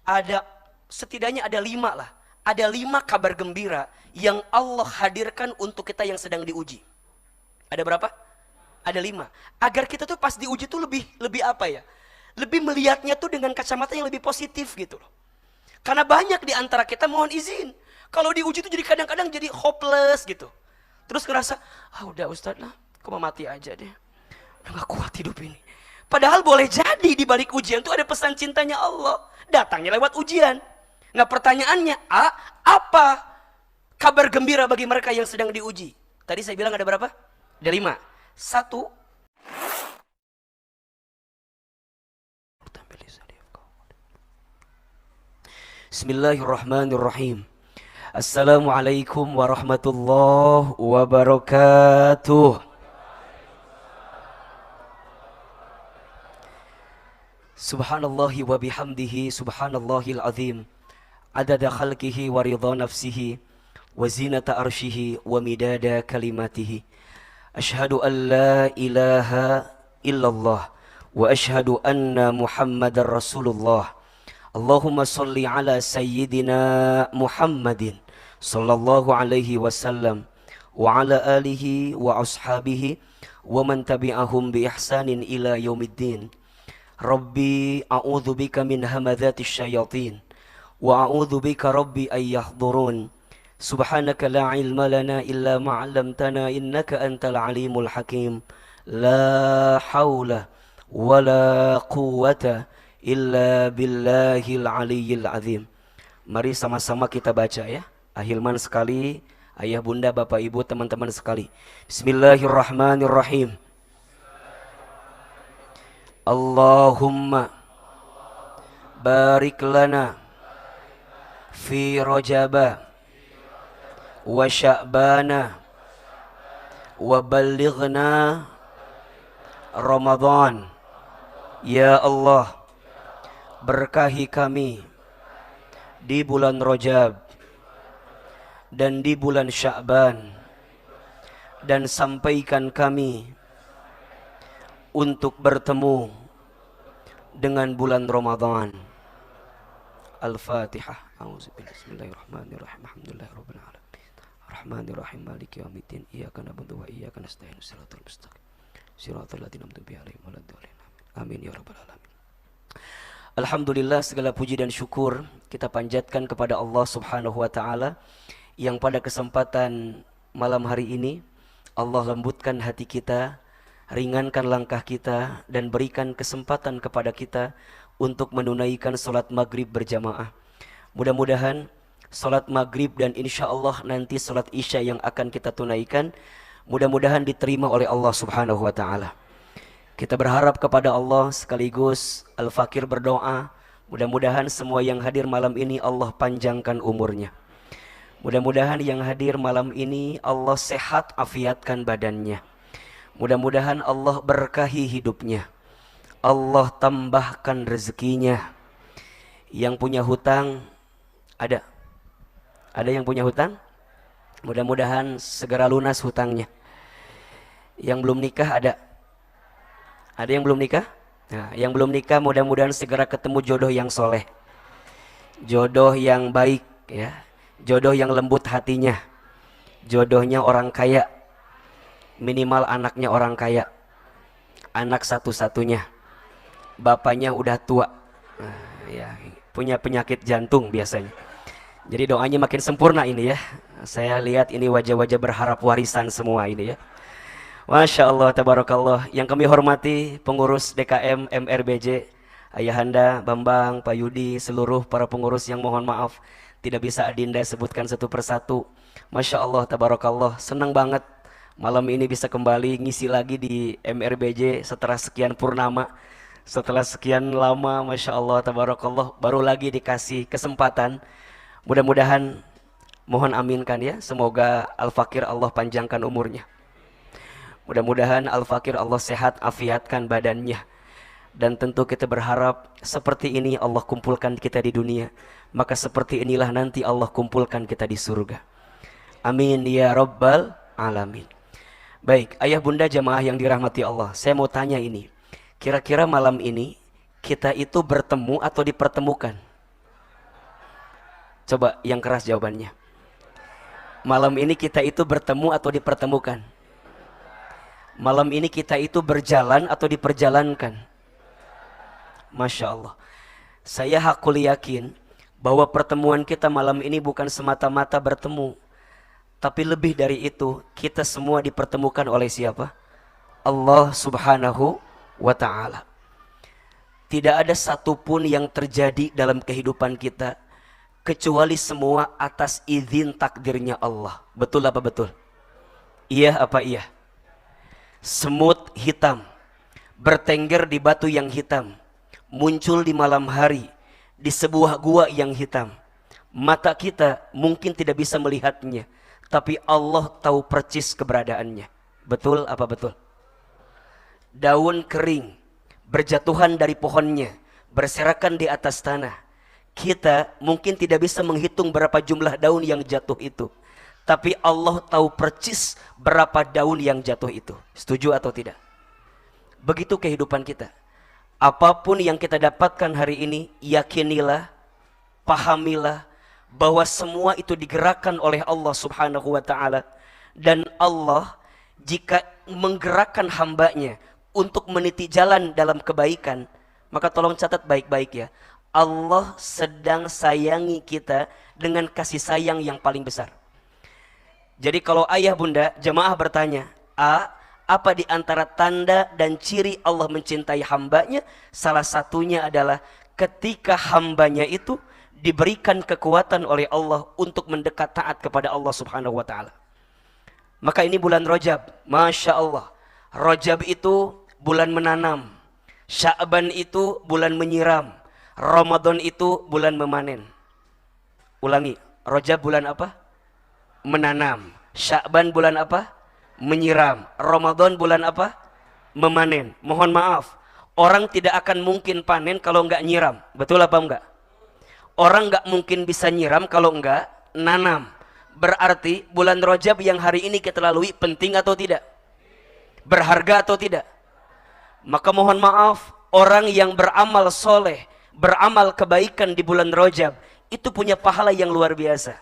Ada setidaknya ada 5 lah. Ada 5 kabar gembira yang Allah hadirkan untuk kita yang sedang diuji. Ada berapa? Ada 5. Agar kita tuh pas diuji tuh lebih lebih apa ya? Lebih melihatnya tuh dengan kacamata yang lebih positif gitu loh. Karena banyak di antara kita mohon izin, kalau diuji tuh jadi kadang-kadang jadi hopeless gitu. Terus ngerasa, ah udah Ustadz lah, aku mau mati aja deh. Udah gak kuat hidup ini. Padahal boleh jadi di balik ujian tuh ada pesan cintanya Allah. Datangnya lewat ujian. Nah pertanyaannya, apa kabar gembira bagi mereka yang sedang diuji? Tadi saya bilang ada berapa? Ada 5. 1. Bismillahirrahmanirrahim. Assalamualaikum warahmatullahi wabarakatuh. Subhanallahi wa bihamdihi subhanallahil azim. Adada khalqihi wa ridha nafsihi wa zinata arshihi wa midada kalimatihi. Ashhadu an la ilaha illallah wa ashhadu anna Muhammadar Rasulullah. Allahumma salli ala sayyidina Muhammadin sallallahu alaihi wasallam wa ala alihi wa ashabihi wa man tabi'ahum bi ihsanin ila yaumiddin. Rabbi a'udzu bika min hamadzati syayatin wa a'udzu bika rabbi ay yahdurun. Subhanaka la ilma lana illa ma 'allamtana innaka antal alimul hakim. La haula wala quwwata illa billahil aliyyil azim. Mari sama-sama kita baca ya. Ahilman sekali, ayah bunda, bapak ibu, teman-teman sekali. Bismillahirrahmanirrahim. Allahumma barik lana fi rajaba wa sya'bana wa ballighna Ramadan. Ya Allah, berkahi kami di bulan Rajab dan di bulan Sya'ban, dan sampaikan kami untuk bertemu dengan bulan Ramadan. Al-Fatihah. A'udzubillahi. Bismillahirrahmanirrahim. Alhamdulillahirabbil alamin. Arrahmanirrahim. Maliki yaumiddin. Iyyaka na'budu wa iyyaka nasta'in. Shiratal mustaqim. Shiratal ladzina an'amta 'alaihim waladdallin. Amin ya rabbal alamin. Alhamdulillah, segala puji dan syukur kita panjatkan kepada Allah Subhanahu wa taala yang pada kesempatan malam hari ini Allah lembutkan hati kita, ringankan langkah kita, dan berikan kesempatan kepada kita untuk menunaikan sholat maghrib berjamaah. Mudah-mudahan sholat maghrib dan insya Allah nanti sholat isya yang akan kita tunaikan, mudah-mudahan diterima oleh Allah Subhanahu wa ta'ala. Kita berharap kepada Allah sekaligus Al-Fakir berdoa, mudah-mudahan semua yang hadir malam ini Allah panjangkan umurnya. Mudah-mudahan yang hadir malam ini Allah sehat afiatkan badannya. Mudah-mudahan Allah berkahi hidupnya, Allah tambahkan rezekinya. Yang punya hutang ada yang punya hutang, mudah-mudahan segera lunas hutangnya. Yang belum nikah ada yang belum nikah. Nah, yang belum nikah mudah-mudahan segera ketemu jodoh yang soleh, jodoh yang baik ya, jodoh yang lembut hatinya, jodohnya orang kaya, minimal anaknya orang kaya, anak satu-satunya, bapaknya udah tua, ya, punya penyakit jantung biasanya. Jadi doanya makin sempurna ini ya. Saya lihat ini wajah-wajah berharap warisan semua ini ya. Masya Allah, tabarakallah. Yang kami hormati pengurus DKM MRBJ, Ayahanda, Bambang, Pak Yudi, seluruh para pengurus yang mohon maaf tidak bisa Adinda sebutkan satu persatu. Masya Allah, tabarakallah. Senang banget malam ini bisa kembali ngisi lagi di MRBJ setelah sekian purnama, setelah sekian lama. Masya Allah, tabarakallah, baru lagi dikasih kesempatan. Mudah-mudahan, mohon aminkan ya, semoga Al-Fakir Allah panjangkan umurnya. Mudah-mudahan Al-Fakir Allah sehat afiatkan badannya. Dan tentu kita berharap seperti ini Allah kumpulkan kita di dunia, maka seperti inilah nanti Allah kumpulkan kita di surga. Amin ya rabbal alamin. Baik, ayah bunda jamaah yang dirahmati Allah, saya mau tanya ini, kira-kira malam ini kita itu bertemu atau dipertemukan? Coba yang keras jawabannya. Malam ini kita itu bertemu atau dipertemukan? Malam ini kita itu berjalan atau diperjalankan? Masya Allah. Saya hakul yakin bahwa pertemuan kita malam ini bukan semata-mata bertemu, tapi lebih dari itu, kita semua dipertemukan oleh siapa? Allah Subhanahu wa ta'ala. Tidak ada satupun yang terjadi dalam kehidupan kita kecuali semua atas izin takdirnya Allah. Betul apa betul? Iya apa iya? Semut hitam bertengger di batu yang hitam, muncul di malam hari di sebuah gua yang hitam. Mata kita mungkin tidak bisa melihatnya, tapi Allah tahu percis keberadaannya. Betul apa betul? Daun kering berjatuhan dari pohonnya, berserakan di atas tanah. Kita mungkin tidak bisa menghitung berapa jumlah daun yang jatuh itu, tapi Allah tahu percis berapa daun yang jatuh itu. Setuju atau tidak? Begitu kehidupan kita. Apapun yang kita dapatkan hari ini, yakinilah, pahamilah bahwa semua itu digerakkan oleh Allah Subhanahu wa ta'ala. Dan Allah jika menggerakkan hambanya untuk meniti jalan dalam kebaikan, maka tolong catat baik-baik ya, Allah sedang sayangi kita dengan kasih sayang yang paling besar. Jadi kalau ayah bunda jemaah bertanya, apa di antara tanda dan ciri Allah mencintai hambanya? Salah satunya adalah ketika hambanya itu diberikan kekuatan oleh Allah untuk mendekat taat kepada Allah Subhanahu wa ta'ala. Maka ini bulan Rajab, Masya Allah. Rajab itu bulan menanam, Sya'ban itu bulan menyiram, Ramadan itu bulan memanen. Ulangi, Rajab bulan apa? Menanam. Sya'ban bulan apa? Menyiram. Ramadan bulan apa? Memanen. Mohon maaf, orang tidak akan mungkin panen kalau enggak nyiram. Betul apa enggak? Orang enggak mungkin bisa nyiram kalau enggak nanam. Berarti bulan Rajab yang hari ini kita lalui penting atau tidak? Berharga atau tidak? Maka mohon maaf, orang yang beramal soleh, beramal kebaikan di bulan Rajab itu punya pahala yang luar biasa.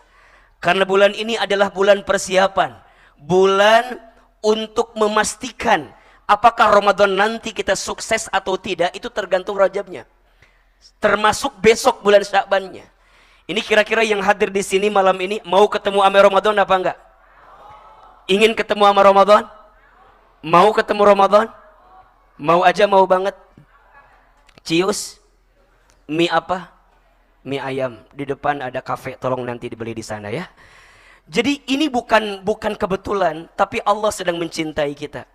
Karena bulan ini adalah bulan persiapan, bulan untuk memastikan apakah Ramadan nanti kita sukses atau tidak, itu tergantung Rajabnya. Termasuk besok bulan Sya'bannya. Ini kira-kira yang hadir di sini malam ini mau ketemu sama Ramadan apa enggak? Ingin ketemu sama Ramadan? Mau ketemu Ramadan? Mau aja, mau banget. Cius, mie apa? Mie ayam. Di depan ada kafe, tolong nanti dibeli di sana ya. Jadi ini bukan kebetulan, tapi Allah sedang mencintai kita.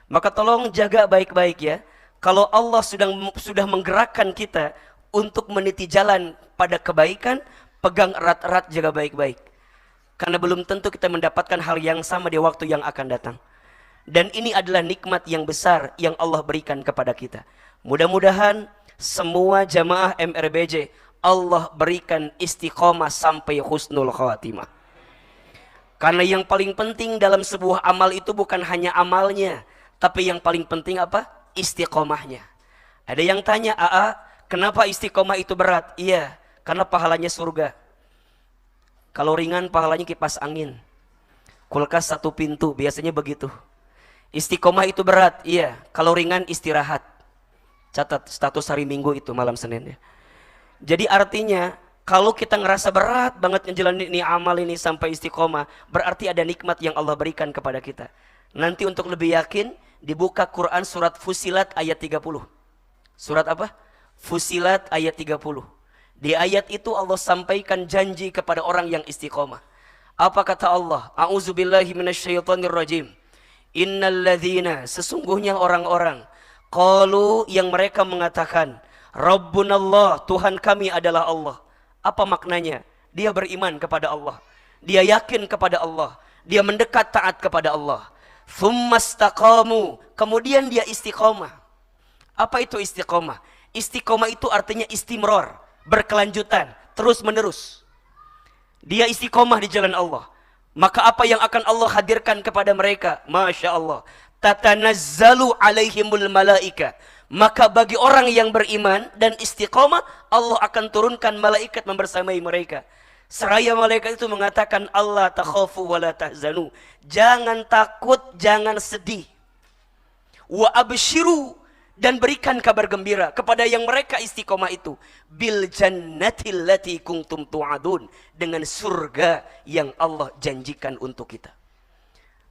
Maka tolong jaga baik-baik ya. Kalau Allah sudah menggerakkan kita untuk meniti jalan pada kebaikan, pegang erat-erat, jaga baik-baik. Karena belum tentu kita mendapatkan hal yang sama di waktu yang akan datang. Dan ini adalah nikmat yang besar yang Allah berikan kepada kita. Mudah-mudahan semua jamaah MRBJ Allah berikan istiqomah sampai husnul khatimah. Karena yang paling penting dalam sebuah amal itu bukan hanya amalnya, tapi yang paling penting apa? Istiqomahnya. Ada yang tanya, kenapa istiqomah itu berat? Iya, karena pahalanya surga. Kalau ringan pahalanya kipas angin, kulkas satu pintu, biasanya begitu. Istiqomah itu berat, iya. Kalau ringan istirahat. Catat status hari Minggu itu malam Senin ya. Jadi artinya kalau kita ngerasa berat banget ngejalanin ini amal ini sampai istiqomah, berarti ada nikmat yang Allah berikan kepada kita. Nanti untuk lebih yakin, dibuka Quran surat Fusilat ayat 30. Surat apa? Fusilat ayat 30. Di ayat itu Allah sampaikan janji kepada orang yang istiqomah. Apa kata Allah? A'udzubillahi minasyaitonirrajim. Innalladzina, sesungguhnya orang-orang, qalu, yang mereka mengatakan, Rabbunallah, Tuhan kami adalah Allah. Apa maknanya? Dia beriman kepada Allah, dia yakin kepada Allah, dia mendekat taat kepada Allah. Tsumastaqamu, kemudian dia istiqomah. Apa itu istiqomah? Istiqomah itu artinya istimrar, berkelanjutan, terus menerus. Dia istiqomah di jalan Allah. Maka apa yang akan Allah hadirkan kepada mereka? Masya Allah. Tatanazzalu alaihimul malaika. Maka bagi orang yang beriman dan istiqomah, Allah akan turunkan malaikat membersamai mereka. Seraya malaikat itu mengatakan, Allah takhafu wa la tahzanu. Jangan takut, jangan sedih. Wa abshiru, dan berikan kabar gembira kepada yang mereka istiqomah itu, bil jannatil lati kuntum tu'adun, dengan surga yang Allah janjikan untuk kita.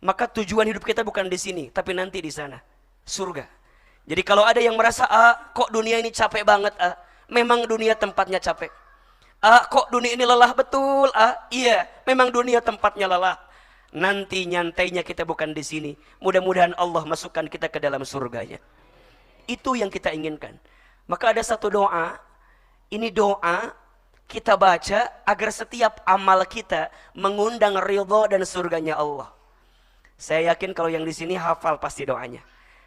Maka tujuan hidup kita bukan di sini, tapi nanti di sana, surga. Jadi kalau ada yang merasa, kok dunia ini capek banget, memang dunia tempatnya capek. Kok dunia ini lelah, betul, iya, memang dunia tempatnya lelah. Nanti nyantainya kita bukan di sini. Mudah-mudahan Allah masukkan kita ke dalam surganya. Itu yang kita inginkan. Maka ada satu doa, ini doa kita baca agar setiap amal kita mengundang ridha dan surganya Allah. Saya yakin kalau yang di sini hafal pasti doanya.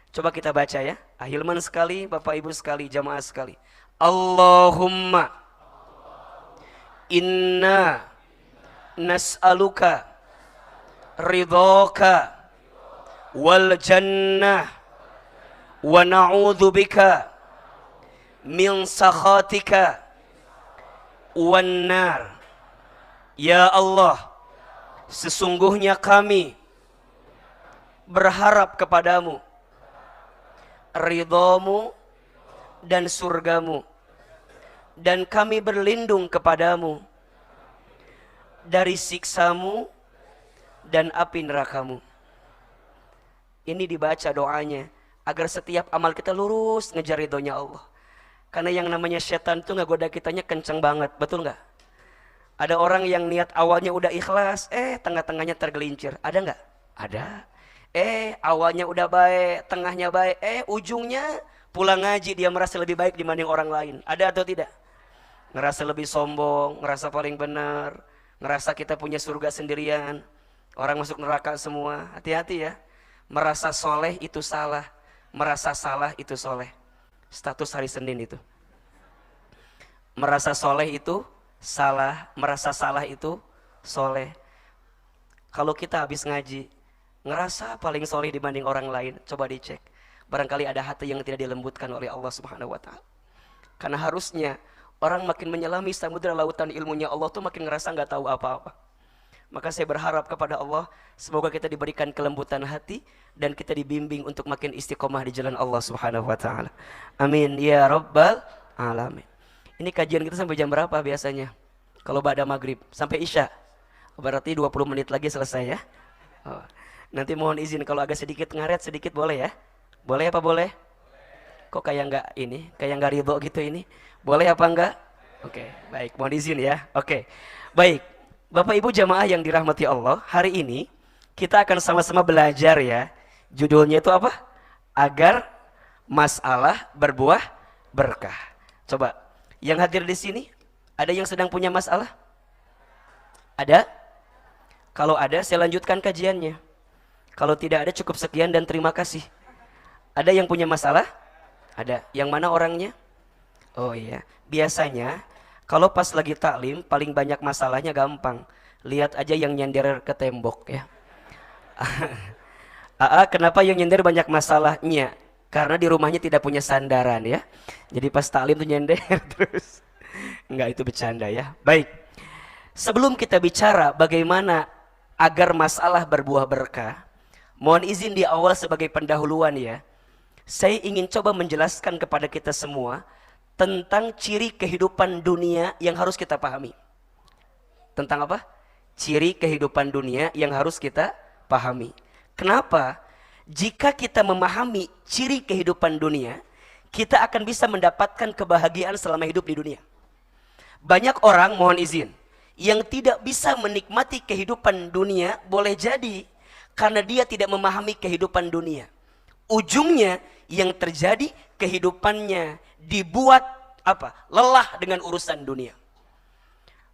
Coba kita baca ya, ahilman sekali, Bapak Ibu sekali, jamaah sekali. Allahumma inna nas'aluka ridhaka wal jannah wa na'udzu bika min sakhatika wan nar. Ya Allah, sesungguhnya kami berharap kepadamu ridhamu dan surgamu, dan kami berlindung kepadamu dari siksamu dan api nerakamu. Ini dibaca doanya agar setiap amal kita lurus ngejar ridhonya Allah. Karena yang namanya setan tuh ngegoda kitanya kenceng banget, betul nggak? Ada orang yang niat awalnya udah ikhlas, tengah-tengahnya tergelincir. Ada nggak? Ada. Awalnya udah baik, tengahnya baik, ujungnya pulang ngaji dia merasa lebih baik dibanding orang lain. Ada atau tidak? Ngerasa lebih sombong, ngerasa paling benar, ngerasa kita punya surga sendirian, orang masuk neraka semua. Hati-hati ya. Merasa soleh itu salah, merasa salah itu soleh. Status hari Senin itu. Merasa soleh itu salah, merasa salah itu soleh. Kalau kita habis ngaji ngerasa paling soleh dibanding orang lain, coba dicek. Barangkali ada hati yang tidak dilembutkan oleh Allah Subhanahu wa Ta'ala. Karena harusnya orang makin menyelami samudera lautan ilmunya Allah tuh makin ngerasa nggak tahu apa-apa. Maka saya berharap kepada Allah, semoga kita diberikan kelembutan hati dan kita dibimbing untuk makin istiqomah di jalan Allah Subhanahu wa Ta'ala. Amin ya rabbal alamin. Ini kajian kita sampai jam berapa biasanya? Kalau ba'da maghrib sampai isya. Berarti 20 menit lagi selesai ya. Nanti mohon izin kalau agak sedikit ngaret sedikit boleh ya? Boleh apa boleh? Kok kayak nggak ridho gitu ini? Boleh apa enggak? Oke, baik, mohon izin ya. Oke, baik. Bapak Ibu jamaah yang dirahmati Allah, hari ini kita akan sama-sama belajar ya. Judulnya itu apa? Agar masalah berbuah berkah. Coba, yang hadir di sini, ada yang sedang punya masalah? Ada? Kalau ada, saya lanjutkan kajiannya. Kalau tidak ada, cukup sekian dan terima kasih. Ada yang punya masalah? Ada. Yang mana orangnya? Oh iya, biasanya kalau pas lagi taklim paling banyak masalahnya gampang. Lihat aja yang nyender ke tembok ya. Kenapa yang nyender banyak masalahnya? Karena di rumahnya tidak punya sandaran ya. Jadi pas taklim tuh nyender terus. Enggak, itu bercanda ya. Baik. Sebelum kita bicara bagaimana agar masalah berbuah berkah, mohon izin di awal sebagai pendahuluan ya. Saya ingin coba menjelaskan kepada kita semua tentang ciri kehidupan dunia yang harus kita pahami. Tentang apa? Ciri kehidupan dunia yang harus kita pahami. Kenapa? Jika kita memahami ciri kehidupan dunia, kita akan bisa mendapatkan kebahagiaan selama hidup di dunia. Banyak orang, mohon izin, yang tidak bisa menikmati kehidupan dunia boleh jadi karena dia tidak memahami kehidupan dunia. Ujungnya yang terjadi kehidupannya dibuat lelah dengan urusan dunia.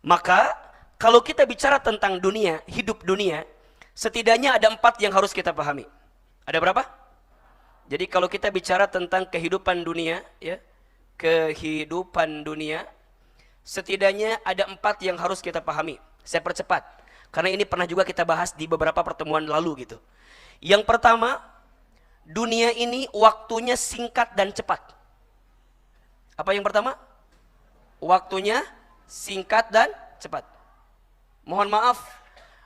Maka kalau kita bicara tentang dunia, hidup dunia, setidaknya ada 4 yang harus kita pahami. Ada berapa? Jadi kalau kita bicara tentang kehidupan dunia ya, kehidupan dunia, setidaknya ada 4 yang harus kita pahami. Saya percepat karena ini pernah juga kita bahas di beberapa pertemuan lalu gitu. Yang pertama, dunia ini waktunya singkat dan cepat. Apa yang pertama? Waktunya singkat dan cepat. Mohon maaf,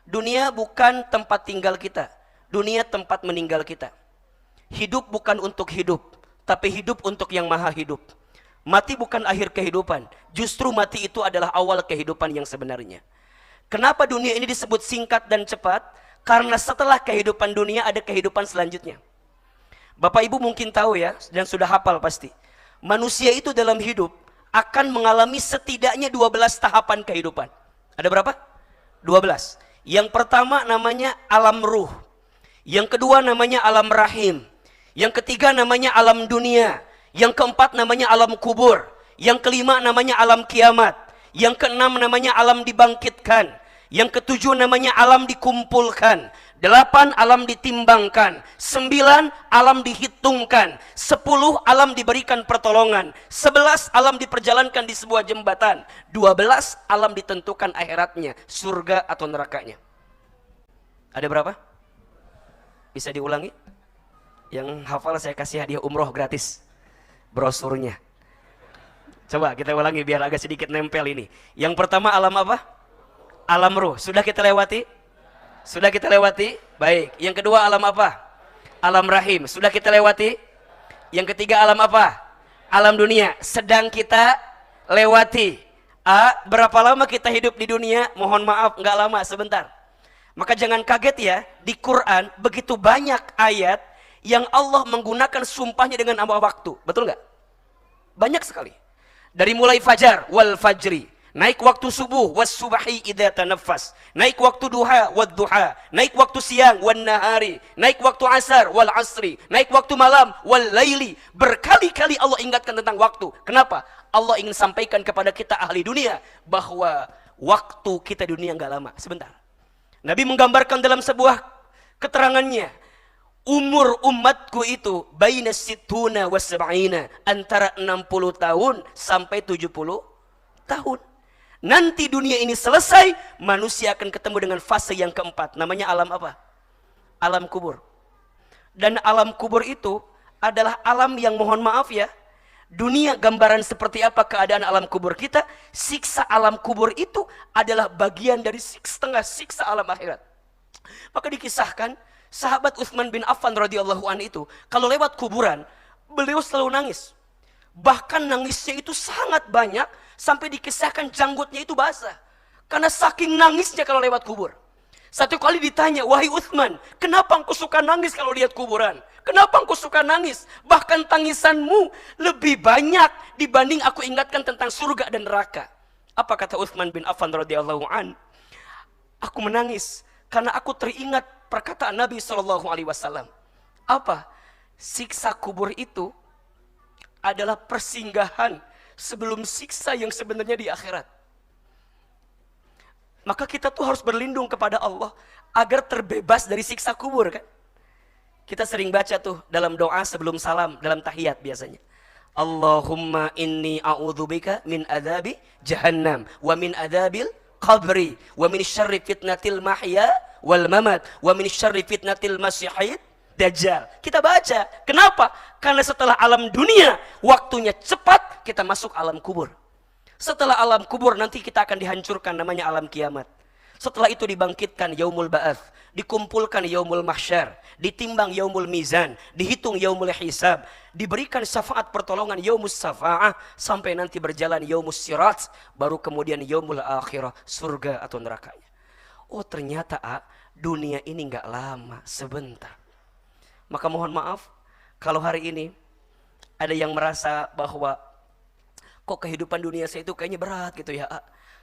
dunia bukan tempat tinggal kita. Dunia tempat meninggal kita. Hidup bukan untuk hidup, tapi hidup untuk yang maha hidup. Mati bukan akhir kehidupan, justru mati itu adalah awal kehidupan yang sebenarnya. Kenapa dunia ini disebut singkat dan cepat? Karena setelah kehidupan dunia ada kehidupan selanjutnya. Bapak Ibu mungkin tahu ya, dan sudah hafal pasti. Manusia itu dalam hidup akan mengalami setidaknya 12 tahapan kehidupan. Ada berapa? 12. Yang pertama namanya alam ruh. Yang kedua namanya alam rahim. Yang ketiga namanya alam dunia. Yang keempat namanya alam kubur. Yang kelima namanya alam kiamat. Yang keenam namanya alam dibangkitkan. Yang ketujuh namanya alam dikumpulkan. 8 alam ditimbangkan. 9 alam dihitungkan. 10 alam diberikan pertolongan. 11 alam diperjalankan di sebuah jembatan. 12 alam ditentukan akhiratnya, surga atau nerakanya. Ada berapa? Bisa diulangi? Yang hafal saya kasih hadiah umroh gratis, brosurnya. Coba kita ulangi biar agak sedikit nempel ini. Yang pertama alam apa? Alam ruh. Sudah kita lewati? Sudah kita lewati? Baik. Yang kedua alam apa? Alam rahim. Sudah kita lewati? Yang ketiga alam apa? Alam dunia. Sedang kita lewati. Berapa lama kita hidup di dunia? Mohon maaf, nggak lama, sebentar. Maka jangan kaget ya, di Quran begitu banyak ayat yang Allah menggunakan sumpahnya dengan nama waktu. Betul nggak? Banyak sekali. Dari mulai fajar, wal fajri. Naik waktu subuh, was subahi idza tanaffas. Naik waktu duha, wad duha. Naik waktu siang, wan nahari. Naik waktu asar, wal asri. Naik waktu malam, wal laili. Berkali-kali Allah ingatkan tentang waktu. Kenapa? Allah ingin sampaikan kepada kita ahli dunia bahwa waktu kita dunia nggak lama. Sebentar. Nabi menggambarkan dalam sebuah keterangannya, umur umatku itu baina situna wa sab'ina, antara 60 tahun sampai 70 tahun. Nanti dunia ini selesai, manusia akan ketemu dengan fase yang keempat, namanya alam apa? Alam kubur. Dan alam kubur itu adalah alam yang, mohon maaf ya, dunia gambaran seperti apa keadaan alam kubur kita, siksa alam kubur itu adalah bagian dari setengah siksa alam akhirat. Maka dikisahkan sahabat Utsman bin Affan radhiyallahu an itu kalau lewat kuburan beliau selalu nangis. Bahkan nangisnya itu sangat banyak sampai dikisahkan janggutnya itu basah karena saking nangisnya kalau lewat kubur. Satu kali ditanya, wahai Utsman, kenapa engkau suka nangis kalau lihat kuburan? Kenapa engkau suka nangis? Bahkan tangisanmu lebih banyak dibanding aku ingatkan tentang surga dan neraka. Apa kata Utsman bin Affan radhiyallahu an? Aku menangis karena aku teringat perkataan Nabi SAW. Apa? Siksa kubur itu adalah persinggahan sebelum siksa yang sebenarnya di akhirat. Maka kita tuh harus berlindung kepada Allah agar terbebas dari siksa kubur kan. Kita sering baca tuh dalam doa sebelum salam, dalam tahiyat biasanya. Allahumma inni a'udzubika min adzabi jahannam wa min adzabil qabri wa min syarri fitnatil mahya wal mamat wa min syarri fitnatil masyihid dajjal. Kita baca. Kenapa? Karena setelah alam dunia waktunya cepat, kita masuk alam kubur. Setelah alam kubur nanti kita akan dihancurkan, namanya alam kiamat. Setelah itu dibangkitkan yaumul ba'ats, dikumpulkan yaumul mahsyar, ditimbang yaumul mizan, dihitung yaumul hisab, diberikan syafaat pertolongan yaumus syafa'ah, sampai nanti berjalan yaumus sirat, baru kemudian yaumul akhirah, surga atau nerakanya. Oh ternyata dunia ini nggak lama, sebentar. Maka mohon maaf kalau hari ini ada yang merasa bahwa kok kehidupan dunia saya itu kayaknya berat gitu ya,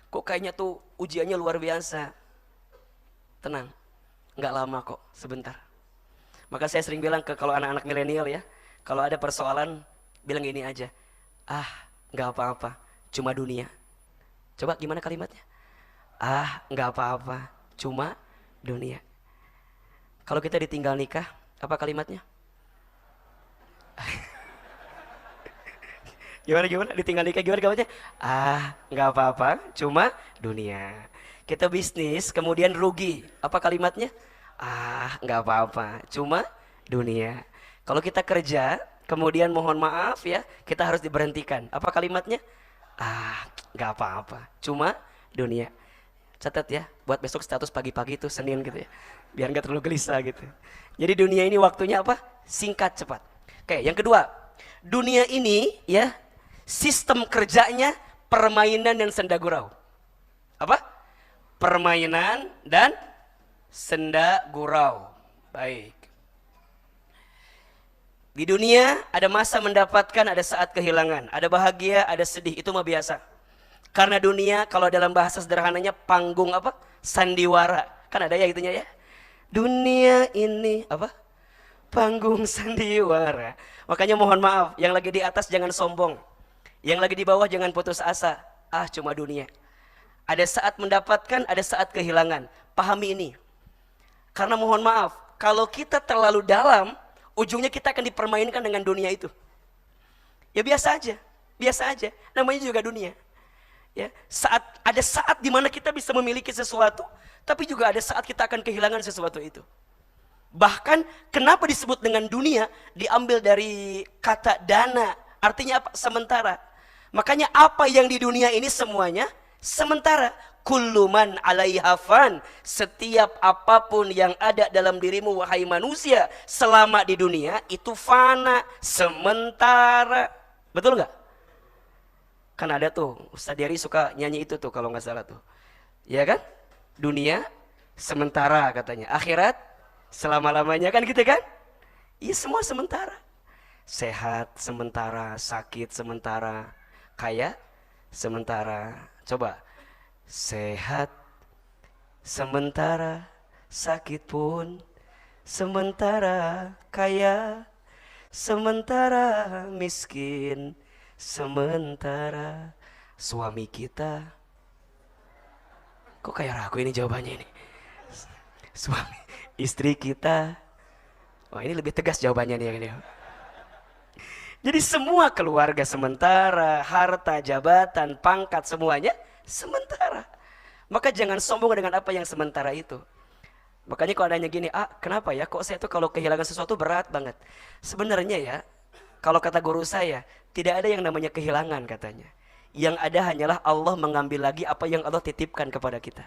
kok kayaknya tuh ujiannya luar biasa. Tenang, nggak lama kok, sebentar. Maka saya sering bilang kalau anak-anak milenial ya, kalau ada persoalan bilang gini aja, nggak apa-apa, cuma dunia. Coba gimana kalimatnya? Nggak apa-apa, cuma dunia. Kalau kita ditinggal nikah, apa kalimatnya? Gimana ditinggal nikah gimana kalimatnya? Nggak apa-apa, cuma dunia. Kita bisnis kemudian rugi, apa kalimatnya? Nggak apa-apa, cuma dunia. Kalau kita kerja kemudian mohon maaf ya, kita harus diberhentikan, apa kalimatnya? Nggak apa-apa, cuma dunia. Catat ya, buat besok status pagi-pagi tuh Senin gitu ya. Biar nggak terlalu gelisah gitu. Jadi dunia ini waktunya apa? Singkat, cepat. Oke, yang kedua, dunia ini ya sistem kerjanya permainan dan senda gurau. Apa? Permainan dan senda gurau. Baik. Di dunia ada masa mendapatkan, ada saat kehilangan. Ada bahagia, ada sedih. Itu mah biasa. Karena dunia kalau dalam bahasa sederhananya panggung apa? Sandiwara. Kan ada ya itunya ya. Dunia ini apa? Panggung sandiwara. Makanya mohon maaf, yang lagi di atas jangan sombong. Yang lagi di bawah jangan putus asa. Ah, cuma dunia. Ada saat mendapatkan, ada saat kehilangan. Pahami ini. Karena mohon maaf, kalau kita terlalu dalam, ujungnya kita akan dipermainkan dengan dunia itu. Ya biasa aja, biasa aja. Namanya juga dunia. Ya, ada saat di mana kita bisa memiliki sesuatu, tapi juga ada saat kita akan kehilangan sesuatu itu. Bahkan kenapa disebut dengan dunia, diambil dari kata dana, artinya apa? Sementara. Makanya apa yang di dunia ini semuanya sementara. Kullu man 'alaiha fan, setiap apapun yang ada dalam dirimu wahai manusia selama di dunia itu fana, sementara. Betul nggak? Kan ada tuh Ustadz Dery suka nyanyi itu tuh kalau nggak salah tuh, ya kan? Dunia sementara katanya, akhirat selama-lamanya, kan gitu kan? Iya, semua sementara. Sehat sementara, sakit sementara, kaya sementara. Coba, sehat sementara, sakit pun sementara, kaya sementara, miskin sementara, suami kita. Kok kayak ragu ini jawabannya ini? Suami, istri kita. Wah, ini lebih tegas jawabannya nih yang ini. Jadi semua keluarga sementara, harta, jabatan, pangkat, semuanya sementara. Maka jangan sombong dengan apa yang sementara itu. Makanya kalau adanya gini, kenapa ya kok saya tuh kalau kehilangan sesuatu berat banget. Sebenarnya ya, kalau kata guru saya, tidak ada yang namanya kehilangan katanya. Yang ada hanyalah Allah mengambil lagi apa yang Allah titipkan kepada kita.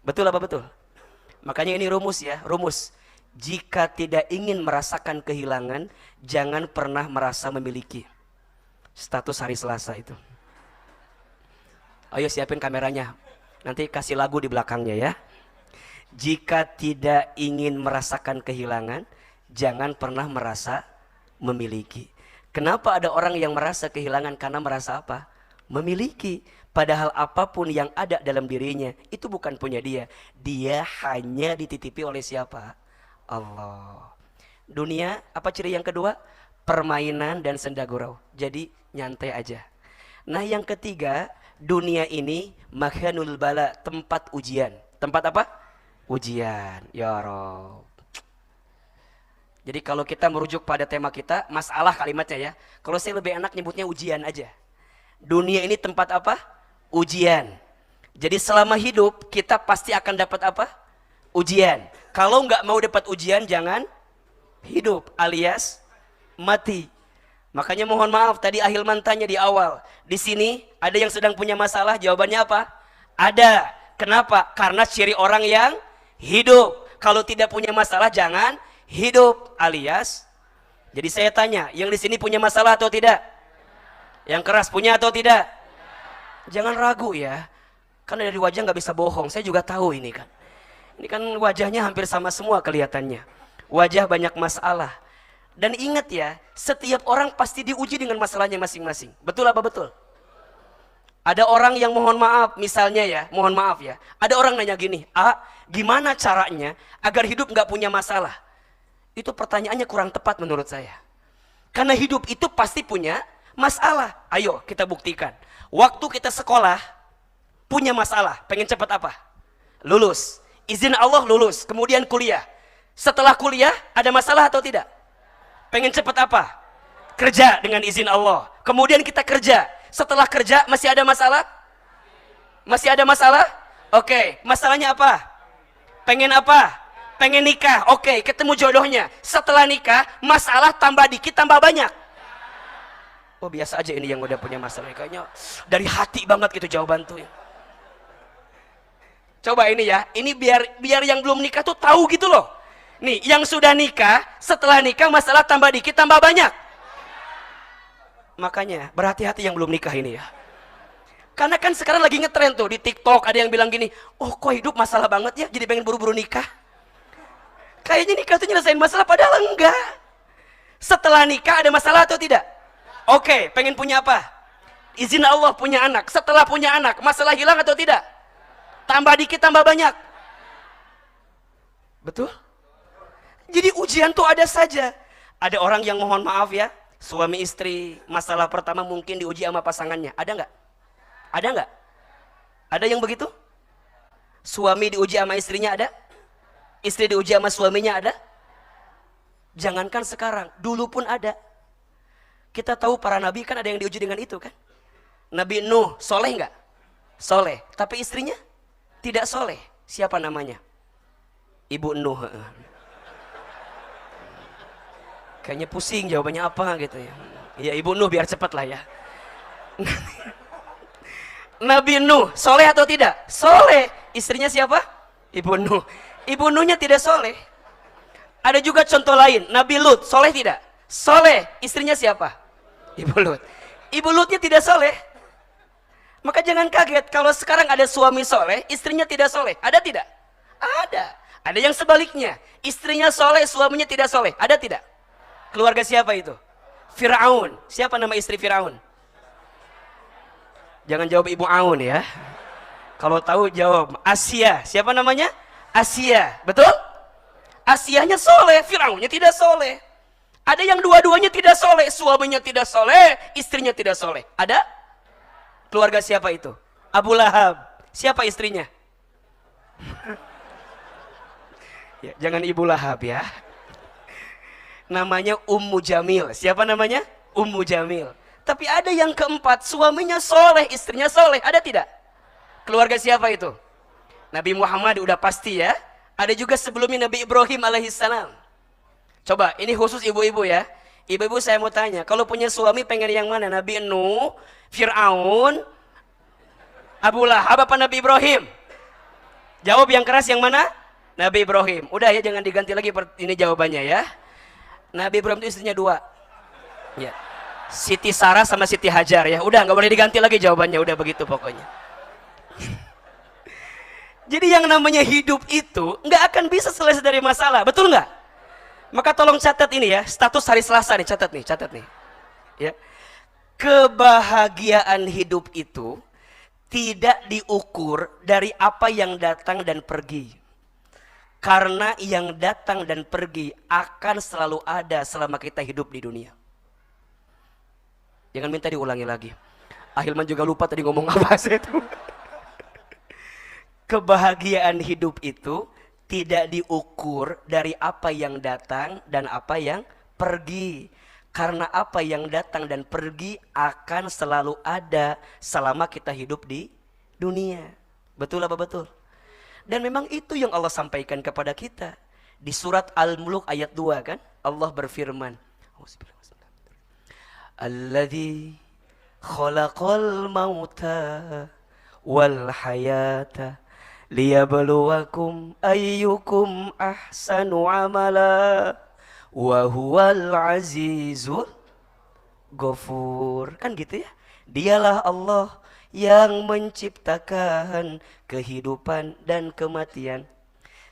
Betul apa betul? Makanya ini rumus ya, rumus. Jika tidak ingin merasakan kehilangan, jangan pernah merasa memiliki. Status hari Selasa itu. Ayo siapin kameranya. Nanti kasih lagu di belakangnya ya. Jika tidak ingin merasakan kehilangan, jangan pernah merasa memiliki. Kenapa ada orang yang merasa kehilangan? Karena merasa apa? Memiliki. Padahal apapun yang ada dalam dirinya itu bukan punya dia. Dia hanya dititipi oleh siapa? Allah. Dunia, apa ciri yang kedua? Permainan dan senda gurau. Jadi nyantai aja. Nah yang ketiga, dunia ini makhanul bala, tempat ujian. Tempat apa? Ujian. Ya Rabb. Jadi kalau kita merujuk pada tema kita, masalah kalimatnya ya. Kalau saya lebih enak nyebutnya ujian aja. Dunia ini tempat apa? Ujian. Jadi selama hidup kita pasti akan dapat apa? Ujian. Kalau nggak mau dapat ujian, jangan hidup alias mati. Makanya mohon maaf tadi Ahilman tanya di awal. Di sini ada yang sedang punya masalah, jawabannya apa? Ada. Kenapa? Karena ciri orang yang hidup. Kalau tidak punya masalah jangan hidup alias. Jadi saya tanya, yang di sini punya masalah atau tidak? Yang keras punya atau tidak? Jangan ragu ya. Karena dari wajah nggak bisa bohong. Saya juga tahu ini kan. Ini kan wajahnya hampir sama semua kelihatannya. Wajah banyak masalah. Dan ingat ya, setiap orang pasti diuji dengan masalahnya masing-masing. Betul apa betul? Ada orang yang mohon maaf, misalnya ya, mohon maaf ya. Ada orang nanya gini, gimana caranya agar hidup nggak punya masalah? Itu pertanyaannya kurang tepat menurut saya. Karena hidup itu pasti punya masalah. Ayo kita buktikan. Waktu kita sekolah, punya masalah. Pengen cepat apa? Lulus. Izin Allah lulus. Kemudian kuliah. Setelah kuliah, ada masalah atau tidak? Pengen cepat apa? Kerja dengan izin Allah. Kemudian kita kerja. Setelah kerja, masih ada masalah? Masih ada masalah? Oke, masalahnya apa? Pengen apa? Pengen nikah. Oke, ketemu jodohnya. Setelah nikah, masalah tambah dikit, tambah banyak. Oh biasa aja ini yang udah punya masalah. Kayaknya dari hati banget gitu jawaban tuh. Coba ini ya, ini biar yang belum nikah tuh tahu gitu loh. Nih, yang sudah nikah, setelah nikah masalah tambah dikit tambah banyak. Makanya berhati-hati yang belum nikah ini ya. Karena kan sekarang lagi ngetren tuh di TikTok, ada yang bilang gini, oh kok hidup masalah banget ya, jadi pengen buru-buru nikah. Kayaknya nikah tuh nyelesain masalah, padahal enggak. Setelah nikah ada masalah atau tidak? Oke, pengen punya apa? Izin Allah punya anak. Setelah punya anak, masalah hilang atau tidak? Tambah dikit tambah banyak. Betul? Jadi ujian tuh ada saja. Ada orang yang mohon maaf ya, suami istri masalah pertama mungkin diuji sama pasangannya. Ada nggak? Ada nggak? Ada yang begitu? Suami diuji sama istrinya ada? Istri diuji sama suaminya ada? Jangankan sekarang, dulu pun ada. Kita tahu para nabi kan ada yang diuji dengan itu kan? Nabi Nuh, soleh nggak? Soleh. Tapi istrinya tidak soleh. Siapa namanya? Ibu Nuh. Kayaknya pusing jawabannya apa gitu ya. Ya Ibu Nuh biar cepat lah ya. Nabi Nuh, soleh atau tidak? Soleh. Istrinya siapa? Ibu Nuh. Ibu Nuhnya tidak soleh. Ada juga contoh lain, Nabi Lut, soleh tidak? Soleh. Istrinya siapa? Ibu Lut. Ibu Lutnya tidak soleh. Maka jangan kaget kalau sekarang ada suami soleh, istrinya tidak soleh. Ada tidak? Ada. Ada yang sebaliknya, istrinya soleh, suaminya tidak soleh. Ada tidak? Keluarga siapa itu? Firaun. Siapa nama istri Firaun? Jangan jawab Ibu Aun ya. Kalau tahu jawab Asia. Siapa namanya? Asia. Betul? Asianya soleh, Firaunnya tidak soleh. Ada yang dua-duanya tidak soleh, suaminya tidak soleh, istrinya tidak soleh. Ada? Keluarga siapa itu? Abu Lahab. Siapa istrinya? Ya, jangan Ibu Lahab ya. Namanya Ummu Jamil. Siapa namanya? Ummu Jamil. Tapi ada yang keempat, suaminya soleh, istrinya soleh. Ada tidak? Keluarga siapa itu? Nabi Muhammad udah pasti ya. Ada juga sebelumnya Nabi Ibrahim alaihissalam. Coba, ini khusus ibu-ibu ya. Ibu-ibu saya mau tanya, kalau punya suami pengen yang mana? Nabi Nuh, Fir'aun, Abu Lahab apa Nabi Ibrahim? Jawab yang keras yang mana? Nabi Ibrahim. Udah ya, jangan diganti lagi ini jawabannya ya. Nabi Ibrahim itu istrinya dua. Ya. Siti Sarah sama Siti Hajar ya. Udah nggak boleh diganti lagi jawabannya. Udah begitu pokoknya. Jadi yang namanya hidup itu nggak akan bisa selesai dari masalah, betul nggak? Maka tolong catat ini ya, status hari Selasa nih, catat nih. Ya. Kebahagiaan hidup itu tidak diukur dari apa yang datang dan pergi. Karena yang datang dan pergi akan selalu ada selama kita hidup di dunia. Jangan minta diulangi lagi. Ahilman juga lupa tadi ngomong apa sih itu. Kebahagiaan hidup itu tidak diukur dari apa yang datang dan apa yang pergi. Karena apa yang datang dan pergi akan selalu ada selama kita hidup di dunia. Betul apa betul? Dan memang itu yang Allah sampaikan kepada kita. Di surat Al-Mulk ayat 2 kan, Allah berfirman, Alladzi khalaqal mauta wal hayata liyabluwakum ayyukum ahsanu amala wa huwal azizul ghafur. Kan gitu ya. Dialah Allah yang menciptakan kehidupan dan kematian.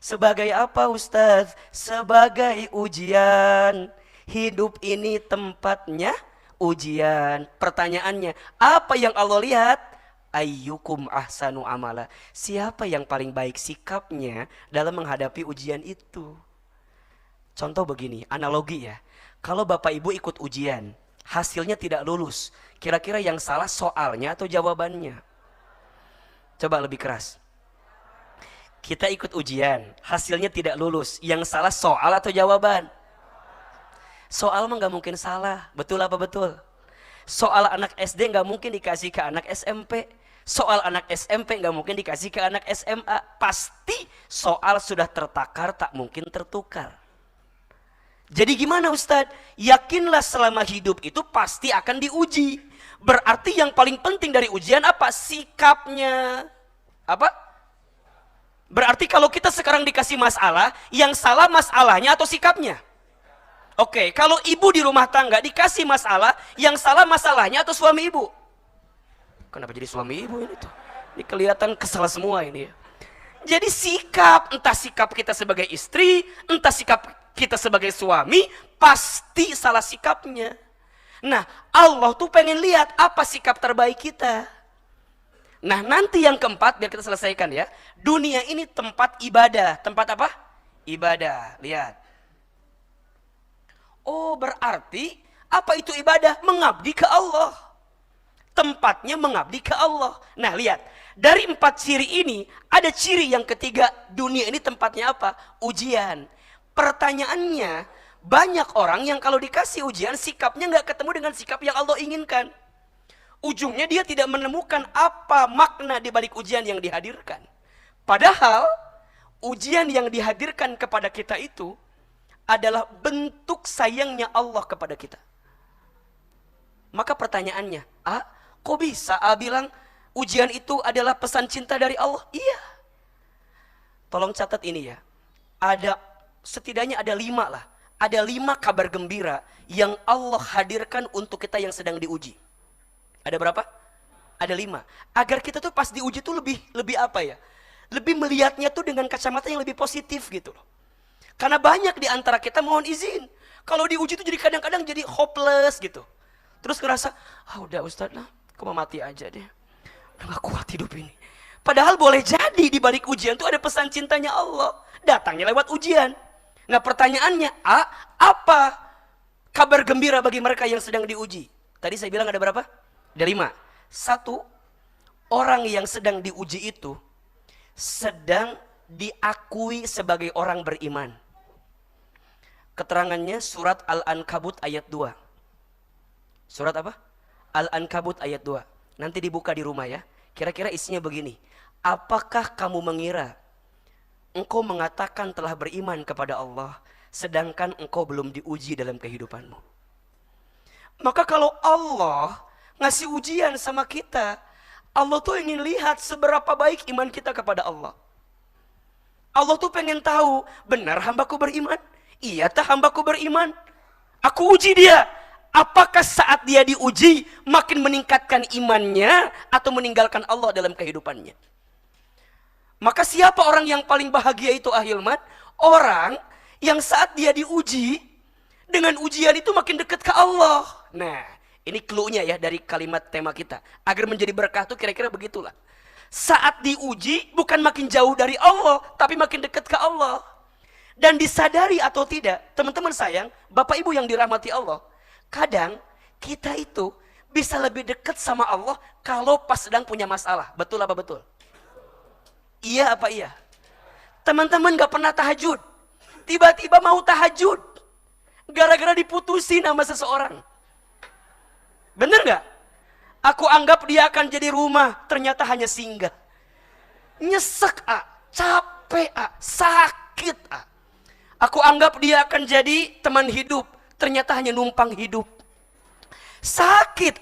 Sebagai apa Ustaz? Sebagai ujian. Hidup ini tempatnya ujian. Pertanyaannya, apa yang Allah lihat? Ayyukum ahsanu amala. Siapa yang paling baik sikapnya dalam menghadapi ujian itu? Contoh begini, analogi ya. Kalau Bapak Ibu ikut ujian, hasilnya tidak lulus, kira-kira yang salah soalnya atau jawabannya? Coba lebih keras. Kita ikut ujian, hasilnya tidak lulus, yang salah soal atau jawaban? Soal mah gak mungkin salah, betul apa betul? Soal anak SD gak mungkin dikasih ke anak SMP. Soal anak SMP gak mungkin dikasih ke anak SMA. Pasti soal sudah tertakar, tak mungkin tertukar. Jadi gimana Ustadz? Yakinlah selama hidup itu pasti akan diuji. Berarti yang paling penting dari ujian apa? Sikapnya. Apa? Berarti kalau kita sekarang dikasih masalah, yang salah masalahnya atau sikapnya? Oke, kalau ibu di rumah tangga dikasih masalah, yang salah masalahnya atau suami ibu? Kenapa jadi suami ibu ini tuh? Ini kelihatan kesal semua ini ya. Jadi sikap, entah sikap kita sebagai istri, entah sikap kita sebagai suami, pasti salah sikapnya. Nah, Allah tuh pengen lihat apa sikap terbaik kita. Nah, nanti yang keempat, biar kita selesaikan ya. Dunia ini tempat ibadah. Tempat apa? Ibadah. Lihat. Oh, berarti apa itu ibadah? Mengabdi ke Allah. Tempatnya mengabdi ke Allah. Nah, lihat. Dari 4 ciri ini, ada ciri yang ketiga. Dunia ini tempatnya apa? Ujian. Pertanyaannya, banyak orang yang kalau dikasih ujian, sikapnya nggak ketemu dengan sikap yang Allah inginkan. Ujungnya dia tidak menemukan apa makna di balik ujian yang dihadirkan. Padahal, ujian yang dihadirkan kepada kita itu adalah bentuk sayangnya Allah kepada kita. Maka pertanyaannya, kok bisa bilang ujian itu adalah pesan cinta dari Allah? Iya. Tolong catat ini ya. Setidaknya ada 5 lah. Ada 5 kabar gembira yang Allah hadirkan untuk kita yang sedang diuji. Ada berapa? Ada 5. Agar kita tuh pas diuji tuh lebih apa ya? Lebih melihatnya tuh dengan kacamata yang lebih positif gitu loh. Karena banyak di antara kita mohon izin. Kalau diuji tuh jadi kadang-kadang jadi hopeless gitu. Terus ngerasa, udah Ustadz lah, aku mau mati aja deh. Udah gak kuat hidup ini. Padahal boleh jadi di balik ujian itu ada pesan cintanya Allah. Datangnya lewat ujian. Nah pertanyaannya, apa kabar gembira bagi mereka yang sedang diuji? Tadi saya bilang ada berapa? Ada 5. 1, orang yang sedang diuji itu sedang diakui sebagai orang beriman. Keterangannya surat Al-Ankabut ayat 2. Surat apa? Al-Ankabut ayat 2. Nanti dibuka di rumah ya. Kira-kira isinya begini. Apakah kamu mengira engkau mengatakan telah beriman kepada Allah, sedangkan engkau belum diuji dalam kehidupanmu? Maka kalau Allah ngasih ujian sama kita, Allah tuh ingin lihat seberapa baik iman kita kepada Allah. Allah tuh pengen tahu, benar hambaku beriman? Iya tah hambaku beriman? Aku uji dia. Apakah saat dia diuji makin meningkatkan imannya atau meninggalkan Allah dalam kehidupannya? Maka siapa orang yang paling bahagia itu Ahilman? Orang yang saat dia diuji, dengan ujian itu makin dekat ke Allah. Nah, ini clue-nya ya dari kalimat tema kita. Agar menjadi berkah itu kira-kira begitulah. Saat diuji bukan makin jauh dari Allah, tapi makin dekat ke Allah. Dan disadari atau tidak, teman-teman sayang, Bapak Ibu yang dirahmati Allah, kadang kita itu bisa lebih dekat sama Allah kalau pas sedang punya masalah. Betul apa betul? Iya apa iya? Teman-teman gak pernah tahajud, tiba-tiba mau tahajud gara-gara diputusin sama seseorang. Bener gak? Aku anggap dia akan jadi rumah, ternyata hanya singgah. Nyesek capek sakit Aku anggap dia akan jadi teman hidup, ternyata hanya numpang hidup. Sakit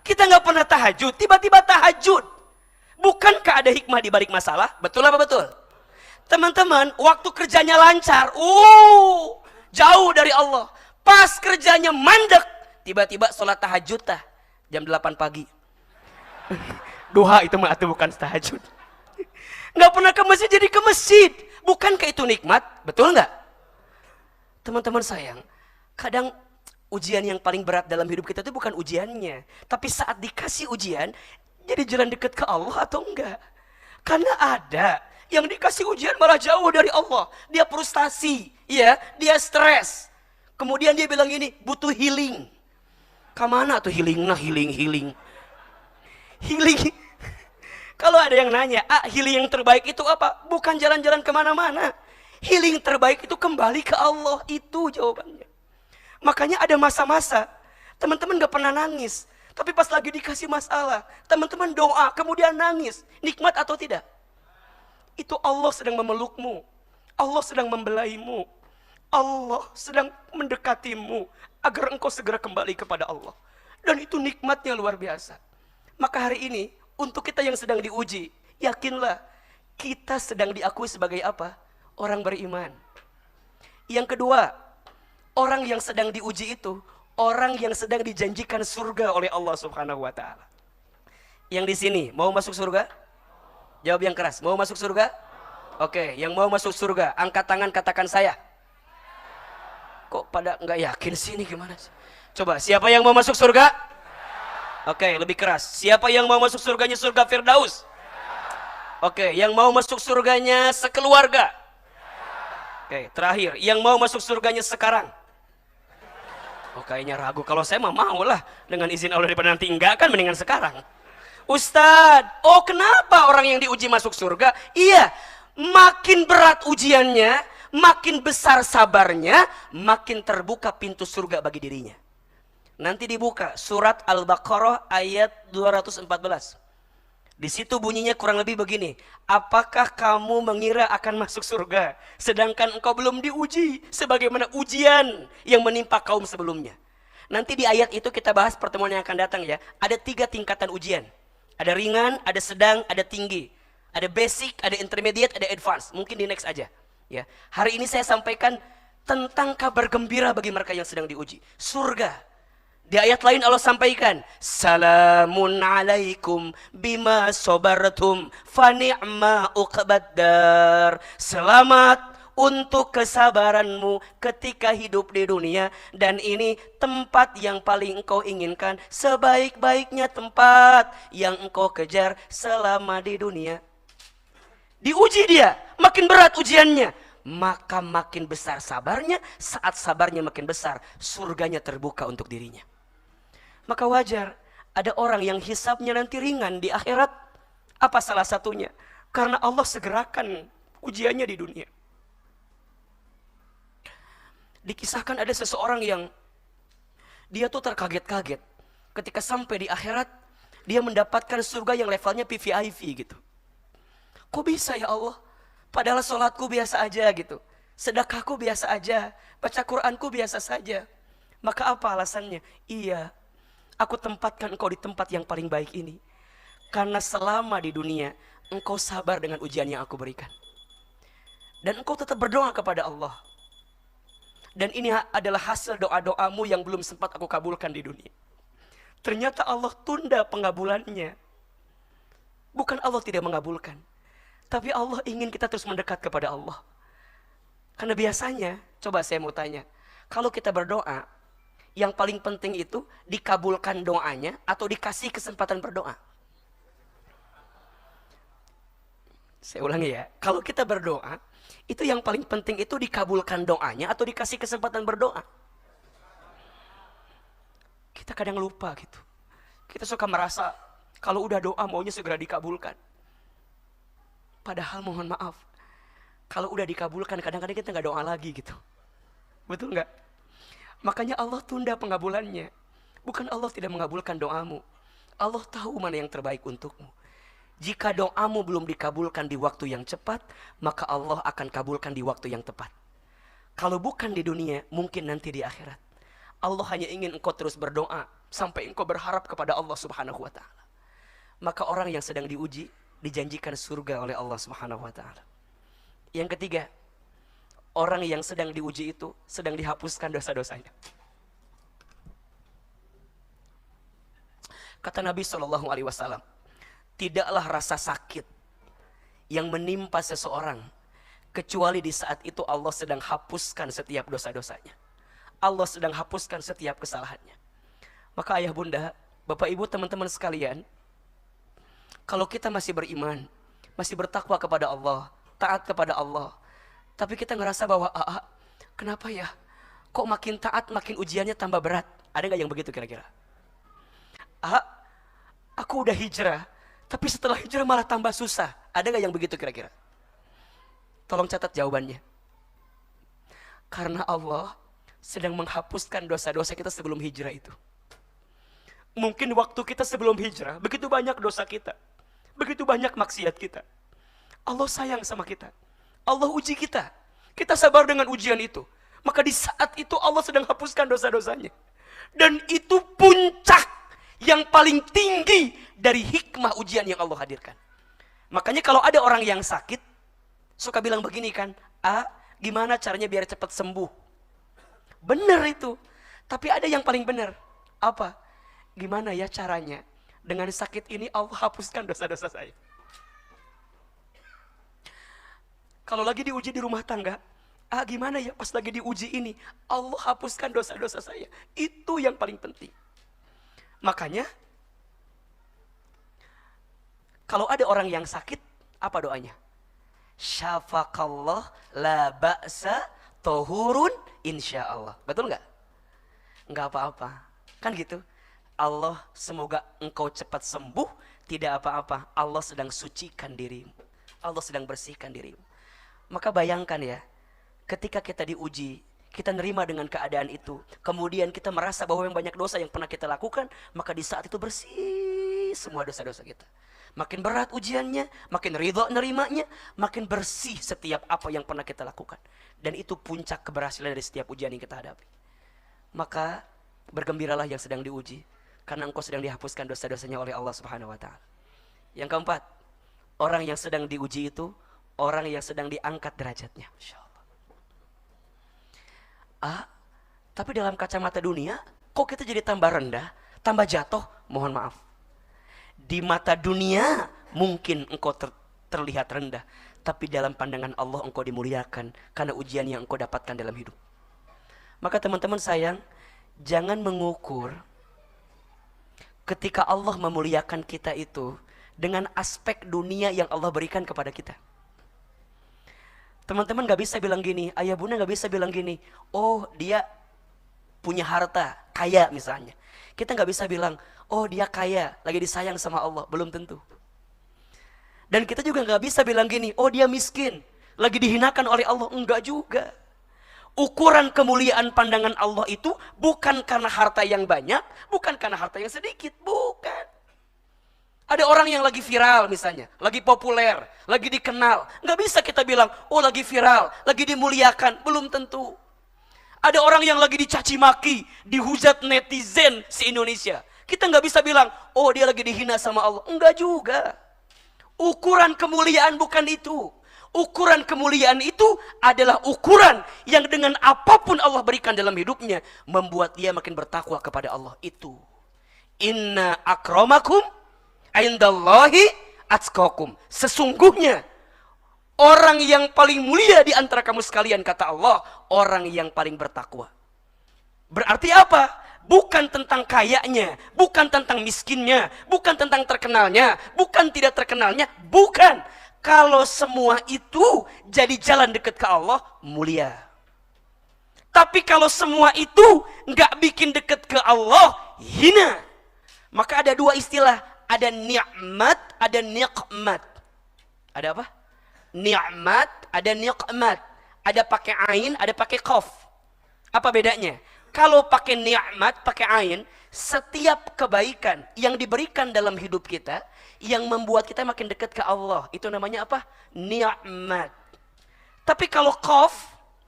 kita gak pernah tahajud, tiba-tiba tahajud. Bukankah ada hikmah di balik masalah? Betul apa betul? Teman-teman, waktu kerjanya lancar, jauh dari Allah. Pas kerjanya mandek, tiba-tiba sholat tahajud jam 8 pagi. Duha itu mah bukan tahajud. Nggak pernah ke masjid jadi ke masjid. Bukankah itu nikmat? Betul nggak? Teman-teman sayang, kadang ujian yang paling berat dalam hidup kita itu bukan ujiannya, tapi saat dikasih ujian, jadi jalan dekat ke Allah atau enggak? Karena ada yang dikasih ujian malah jauh dari Allah. Dia frustasi, ya, dia stres. Kemudian dia bilang ini, butuh healing. Kemana tuh healing? Healing. Kalau ada yang nanya, healing yang terbaik itu apa? Bukan jalan-jalan kemana-mana. Healing terbaik itu kembali ke Allah. Itu jawabannya. Makanya ada masa-masa, teman-teman gak pernah nangis. Tapi pas lagi dikasih masalah, teman-teman doa, kemudian nangis. Nikmat atau tidak? Itu Allah sedang memelukmu. Allah sedang membelaimu. Allah sedang mendekatimu agar engkau segera kembali kepada Allah. Dan itu nikmatnya luar biasa. Maka hari ini, untuk kita yang sedang diuji, yakinlah kita sedang diakui sebagai apa? Orang beriman. Yang kedua, orang yang sedang diuji itu orang yang sedang dijanjikan surga oleh Allah Subhanahu wa taala. Yang di sini mau masuk surga? Jawab yang keras. Mau masuk surga? Oke, yang mau masuk surga, angkat tangan katakan saya. Kok pada nggak yakin sih ini gimana sih? Coba, siapa yang mau masuk surga? Oke, lebih keras. Siapa yang mau masuk surganya surga Firdaus? Oke, yang mau masuk surganya sekeluarga? Oke, terakhir, yang mau masuk surganya sekarang? Oh, kayaknya ragu. Kalau saya mau lah, dengan izin Allah, daripada nanti enggak kan mendingan sekarang. Ustadz, oh kenapa orang yang diuji masuk surga? Iya, makin berat ujiannya, makin besar sabarnya, makin terbuka pintu surga bagi dirinya. Nanti dibuka surat Al-Baqarah ayat 214. Di situ bunyinya kurang lebih begini. Apakah kamu mengira akan masuk surga sedangkan engkau belum diuji sebagaimana ujian yang menimpa kaum sebelumnya? Nanti di ayat itu kita bahas pertemuan yang akan datang ya. Ada 3 tingkatan ujian. Ada ringan, ada sedang, ada tinggi. Ada basic, ada intermediate, ada advance. Mungkin di next aja. Ya. Hari ini saya sampaikan tentang kabar gembira bagi mereka yang sedang diuji. Surga. Di ayat lain Allah sampaikan, salamun alaikum bima sabartum fa ni'ma uqbaddar. Selamat untuk kesabaranmu ketika hidup di dunia, dan ini tempat yang paling engkau inginkan, sebaik-baiknya tempat yang engkau kejar selama di dunia. Diuji dia, makin berat ujiannya, maka makin besar sabarnya. Saat sabarnya makin besar, surganya terbuka untuk dirinya. Maka wajar ada orang yang hisabnya nanti ringan di akhirat. Apa salah satunya? Karena Allah segerakan ujiannya di dunia. Dikisahkan ada seseorang yang dia tuh terkaget-kaget ketika sampai di akhirat, dia mendapatkan surga yang levelnya VVIP gitu. Kok bisa ya Allah? Padahal sholatku biasa aja gitu, sedekahku biasa aja, baca Quranku biasa saja. Maka apa alasannya? Iya, aku tempatkan engkau di tempat yang paling baik ini karena selama di dunia engkau sabar dengan ujian yang aku berikan, dan engkau tetap berdoa kepada Allah. Dan ini adalah hasil doa-doamu yang belum sempat aku kabulkan di dunia. Ternyata Allah tunda pengabulannya. Bukan Allah tidak mengabulkan, tapi Allah ingin kita terus mendekat kepada Allah. Karena biasanya, coba saya mau tanya, kalau kita berdoa, yang paling penting itu dikabulkan doanya atau dikasih kesempatan berdoa? Saya ulangi ya, kalau kita berdoa, itu yang paling penting itu dikabulkan doanya atau dikasih kesempatan berdoa? Kita kadang lupa gitu. Kita suka merasa kalau udah doa maunya segera dikabulkan. Padahal mohon maaf, kalau udah dikabulkan kadang-kadang kita nggak doa lagi gitu. Betul nggak? Makanya Allah tunda pengabulannya. Bukan Allah tidak mengabulkan doamu. Allah tahu mana yang terbaik untukmu. Jika doamu belum dikabulkan di waktu yang cepat, maka Allah akan kabulkan di waktu yang tepat. Kalau bukan di dunia, mungkin nanti di akhirat. Allah hanya ingin engkau terus berdoa sampai engkau berharap kepada Allah Subhanahu wa taala. Maka orang yang sedang diuji dijanjikan surga oleh Allah Subhanahu wa taala. Yang ketiga, orang yang sedang diuji itu sedang dihapuskan dosa-dosanya. Kata Nabi SAW, tidaklah rasa sakit yang menimpa seseorang kecuali di saat itu Allah sedang hapuskan setiap dosa-dosanya. Allah sedang hapuskan setiap kesalahannya. Maka ayah bunda, bapak ibu, teman-teman sekalian, kalau kita masih beriman, masih bertakwa kepada Allah, taat kepada Allah, tapi kita ngerasa bahwa kenapa ya, kok makin taat makin ujiannya tambah berat? Ada gak yang begitu kira-kira? Aku udah hijrah, tapi setelah hijrah malah tambah susah. Ada gak yang begitu kira-kira? Tolong catat jawabannya. Karena Allah sedang menghapuskan dosa-dosa kita sebelum hijrah itu. Mungkin waktu kita sebelum hijrah, begitu banyak dosa kita, begitu banyak maksiat kita. Allah sayang sama kita, Allah uji kita. Kita sabar dengan ujian itu. Maka di saat itu Allah sedang hapuskan dosa-dosanya. Dan itu puncak yang paling tinggi dari hikmah ujian yang Allah hadirkan. Makanya kalau ada orang yang sakit, suka bilang begini kan, gimana caranya biar cepat sembuh? Bener itu. Tapi ada yang paling benar. Apa? Gimana ya caranya? Dengan sakit ini Allah hapuskan dosa-dosa saya. Kalau lagi diuji di rumah tangga, gimana ya pas lagi diuji ini, Allah hapuskan dosa-dosa saya. Itu yang paling penting. Makanya, kalau ada orang yang sakit, apa doanya? Syafakallah la ba'sa tohurun insyaallah. Betul nggak? Nggak apa-apa. Kan gitu. Allah semoga engkau cepat sembuh. Tidak apa-apa. Allah sedang sucikan dirimu. Allah sedang bersihkan dirimu. Maka bayangkan ya, ketika kita diuji, kita nerima dengan keadaan itu, kemudian kita merasa bahwa yang banyak dosa yang pernah kita lakukan, maka di saat itu bersih semua dosa-dosa kita. Makin berat ujiannya, makin ridho nerimanya, makin bersih setiap apa yang pernah kita lakukan. Dan itu puncak keberhasilan dari setiap ujian yang kita hadapi. Maka bergembiralah yang sedang diuji, karena engkau sedang dihapuskan dosa-dosanya oleh Allah Subhanahu wa Ta'ala. Yang keempat, orang yang sedang diuji itu orang yang sedang diangkat derajatnya. Masya Allah. Tapi dalam kacamata dunia, kok kita jadi tambah rendah, tambah jatuh? Mohon maaf. Di mata dunia mungkin engkau terlihat rendah, tapi dalam pandangan Allah engkau dimuliakan karena ujian yang engkau dapatkan dalam hidup. Maka teman-teman sayang, jangan mengukur ketika Allah memuliakan kita itu dengan aspek dunia yang Allah berikan kepada kita. Teman-teman gak bisa bilang gini, ayah bunda gak bisa bilang gini, oh dia punya harta, kaya misalnya. Kita gak bisa bilang, oh dia kaya, lagi disayang sama Allah. Belum tentu. Dan kita juga gak bisa bilang gini, oh dia miskin, lagi dihinakan oleh Allah. Enggak juga. Ukuran kemuliaan pandangan Allah itu bukan karena harta yang banyak, bukan karena harta yang sedikit, bukan. Ada orang yang lagi viral misalnya, lagi populer, lagi dikenal. Nggak bisa kita bilang, oh lagi viral, lagi dimuliakan. Belum tentu. Ada orang yang lagi dicaci maki, dihujat netizen se-Indonesia. Kita nggak bisa bilang, oh dia lagi dihina sama Allah. Enggak juga. Ukuran kemuliaan bukan itu. Ukuran kemuliaan itu adalah ukuran yang dengan apapun Allah berikan dalam hidupnya, membuat dia makin bertakwa kepada Allah. Itu. Inna akramakum indallahi atqakum. Sesungguhnya orang yang paling mulia di antara kamu sekalian, kata Allah, orang yang paling bertakwa. Berarti apa? Bukan tentang kayanya, bukan tentang miskinnya, bukan tentang terkenalnya, bukan tidak terkenalnya, bukan. Kalau semua itu jadi jalan dekat ke Allah, mulia. Tapi kalau semua itu nggak bikin dekat ke Allah, hina. Maka ada dua istilah, ada nikmat, ada nikmat. Ada apa? Nikmat, ada nikmat. Ada pakai ain, ada pakai qaf. Apa bedanya? Kalau pakai nikmat, pakai ain, setiap kebaikan yang diberikan dalam hidup kita, yang membuat kita makin dekat ke Allah, itu namanya apa? Nikmat. Tapi kalau qaf,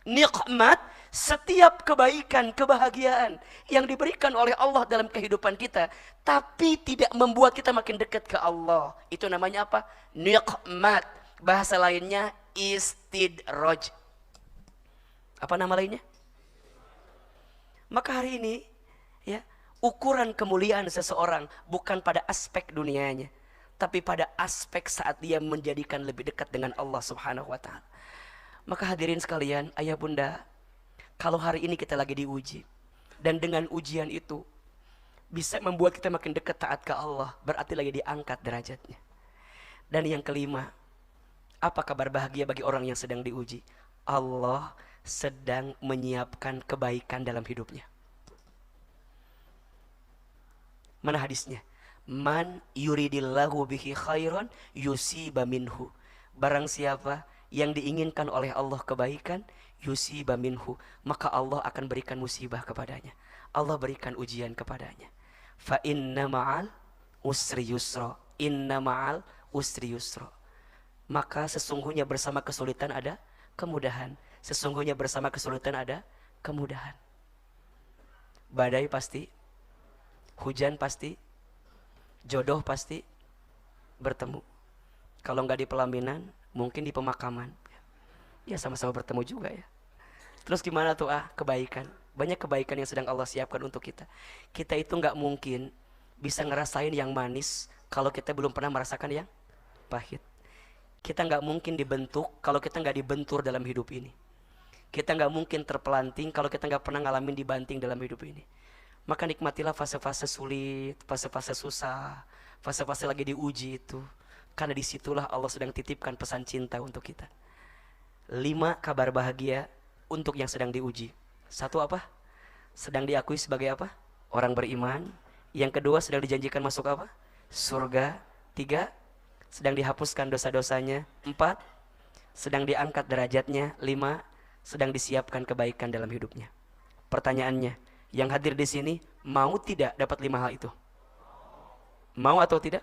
nikmat, setiap kebaikan, kebahagiaan yang diberikan oleh Allah dalam kehidupan kita, tapi tidak membuat kita makin dekat ke Allah, itu namanya apa? Nikmat. Bahasa lainnya istidraj. Apa nama lainnya? Maka hari ini, ya, ukuran kemuliaan seseorang bukan pada aspek dunianya, tapi pada aspek saat dia menjadikan lebih dekat dengan Allah Subhanahu wa Ta'ala. Maka hadirin sekalian, ayah bunda, kalau hari ini kita lagi diuji, dan dengan ujian itu bisa membuat kita makin dekat taat ke Allah, berarti lagi diangkat derajatnya. Dan yang kelima, apa kabar bahagia bagi orang yang sedang diuji? Allah sedang menyiapkan kebaikan dalam hidupnya. Mana hadisnya? Man yuridillahu bihi khairan yusiba minhu. Barang siapa yang diinginkan oleh Allah kebaikan, yusiba minhu, maka Allah akan berikan musibah kepadanya. Allah berikan ujian kepadanya. Fa inna ma'al usri yusra. Inna ma'al usri yusra. Maka sesungguhnya bersama kesulitan ada kemudahan. Sesungguhnya bersama kesulitan ada kemudahan. Badai pasti, hujan pasti, jodoh pasti bertemu. Kalau nggak di pelaminan, mungkin di pemakaman. Ya sama-sama bertemu juga ya. Terus gimana tuh kebaikan? Banyak kebaikan yang sedang Allah siapkan untuk kita. Kita itu nggak mungkin bisa ngerasain yang manis kalau kita belum pernah merasakan yang pahit. Kita nggak mungkin dibentuk kalau kita nggak dibentur dalam hidup ini. Kita nggak mungkin terpelanting kalau kita nggak pernah ngalamin dibanting dalam hidup ini. Maka nikmatilah fase-fase sulit, fase-fase susah, fase-fase lagi diuji itu. Karena disitulah Allah sedang titipkan pesan cinta untuk kita. 5 kabar bahagia untuk yang sedang diuji. 1 apa? Sedang diakui sebagai apa? Orang beriman. Yang kedua, sedang dijanjikan masuk apa? Surga. 3, sedang dihapuskan dosa-dosanya. 4, sedang diangkat derajatnya. 5, sedang disiapkan kebaikan dalam hidupnya. Pertanyaannya, yang hadir di sini mau tidak dapat 5 hal itu? Mau atau tidak?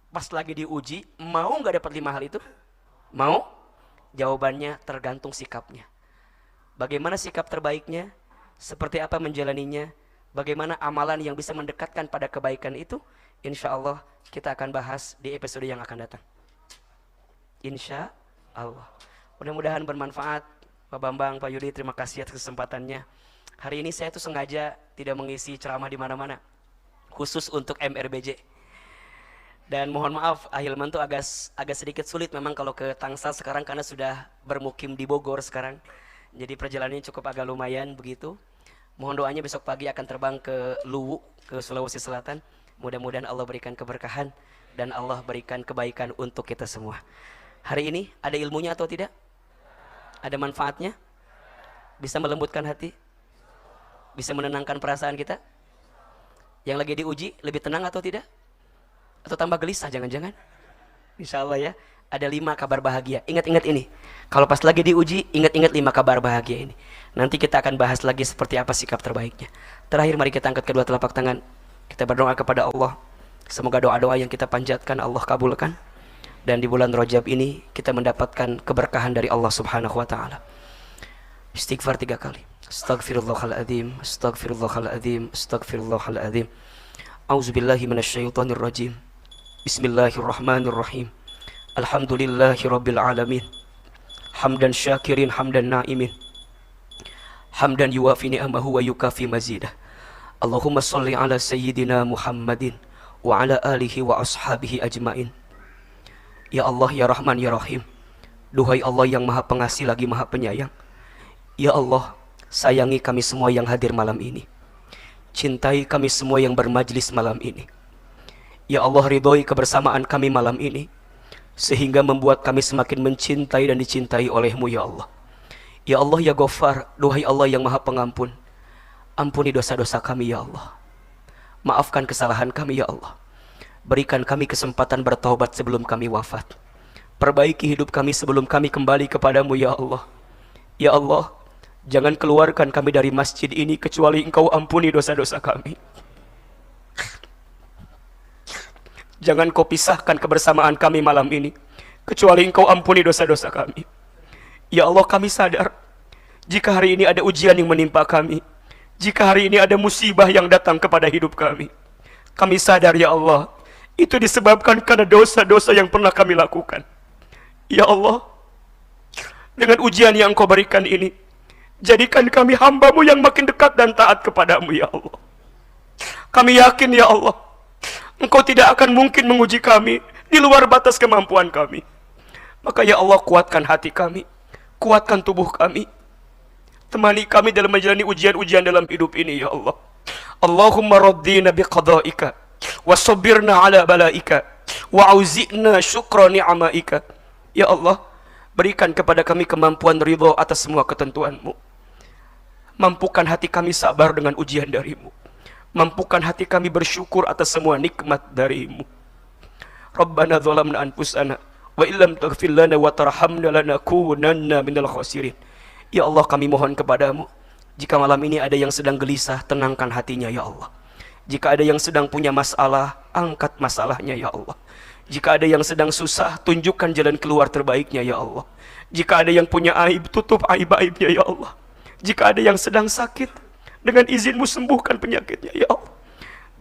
Pas lagi diuji, mau nggak dapat 5 hal itu? Mau? Jawabannya tergantung sikapnya. Bagaimana sikap terbaiknya? Seperti apa menjalaninya? Bagaimana amalan yang bisa mendekatkan pada kebaikan itu? Insya Allah kita akan bahas di episode yang akan datang. Insya Allah. Mudah-mudahan bermanfaat. Pak Bambang, Pak Yudi, terima kasih atas kesempatannya. Hari ini saya tuh sengaja tidak mengisi ceramah di mana-mana, khusus untuk MRBJ. Dan mohon maaf, Ahilman tuh agak sedikit sulit memang kalau ke Tangsel sekarang karena sudah bermukim di Bogor sekarang. Jadi perjalanannya cukup agak lumayan begitu. Mohon doanya besok pagi akan terbang ke Luwu, ke Sulawesi Selatan. Mudah-mudahan Allah berikan keberkahan dan Allah berikan kebaikan untuk kita semua. Hari ini ada ilmunya atau tidak? Ada manfaatnya? Bisa melembutkan hati? Bisa menenangkan perasaan kita? Yang lagi diuji lebih tenang atau tidak? Atau tambah gelisah jangan-jangan? Insya Allah ya. Ada 5 kabar bahagia. Ingat-ingat ini. Kalau pas lagi diuji, ingat-ingat 5 kabar bahagia ini. Nanti kita akan bahas lagi seperti apa sikap terbaiknya. Terakhir mari kita angkat kedua telapak tangan. Kita berdoa kepada Allah. Semoga doa-doa yang kita panjatkan Allah kabulkan. Dan di bulan Rajab ini kita mendapatkan keberkahan dari Allah Subhanahu wa taala. Istighfar 3 kali. Astaghfirullahaladzim, astaghfirullahaladzim, astaghfirullahaladzim. Auzubillahi minasyaitonirrajim. Bismillahirrahmanirrahim. Alhamdulillahi rabbil alamin. Hamdan syakirin, hamdan na'imin. Hamdan yuwafi ni'amahu wa yukafi mazidah. Allahumma salli ala sayyidina Muhammadin wa ala alihi wa ashabihi ajmain. Ya Allah, ya Rahman, ya Rahim. Duhai Allah yang maha pengasih lagi maha penyayang. Ya Allah, sayangi kami semua yang hadir malam ini. Cintai kami semua yang bermajlis malam ini. Ya Allah, ridhoi kebersamaan kami malam ini, sehingga membuat kami semakin mencintai dan dicintai oleh-Mu ya Allah. Ya Allah, ya Ghaffar, duhai Allah yang maha pengampun, ampuni dosa-dosa kami ya Allah. Maafkan kesalahan kami ya Allah. Berikan kami kesempatan bertaubat sebelum kami wafat. Perbaiki hidup kami sebelum kami kembali kepadamu ya Allah. Ya Allah, jangan keluarkan kami dari masjid ini kecuali Engkau ampuni dosa-dosa kami. Jangan Kau pisahkan kebersamaan kami malam ini kecuali Engkau ampuni dosa-dosa kami. Ya Allah, kami sadar jika hari ini ada ujian yang menimpa kami, jika hari ini ada musibah yang datang kepada hidup kami, kami sadar ya Allah, itu disebabkan karena dosa-dosa yang pernah kami lakukan. Ya Allah, dengan ujian yang Engkau berikan ini, jadikan kami hamba-Mu yang makin dekat dan taat kepadamu ya Allah. Kami yakin ya Allah, Engkau tidak akan mungkin menguji kami di luar batas kemampuan kami. Maka ya Allah, kuatkan hati kami, kuatkan tubuh kami, temani kami dalam menjalani ujian-ujian dalam hidup ini ya Allah. Allahumma raddina biqada'ika wa sabirna ala balaika wa auzi'na syukra ni'amaika. Ya Allah, berikan kepada kami kemampuan ridho atas semua ketentuan-Mu. Mampukan hati kami sabar dengan ujian dari-Mu. Mampukan hati kami bersyukur atas semua nikmat dari-Mu. Rabbana zalamna anfusana wa illam taghfir lana wa tarhamna lanakunanna minal khasirin. Ya Allah, kami mohon kepadamu, jika malam ini ada yang sedang gelisah, tenangkan hatinya ya Allah. Jika ada yang sedang punya masalah, angkat masalahnya ya Allah. Jika ada yang sedang susah, tunjukkan jalan keluar terbaiknya ya Allah. Jika ada yang punya aib, tutup aib-aibnya ya Allah. Jika ada yang sedang sakit, dengan izin-Mu sembuhkan penyakitnya ya Allah.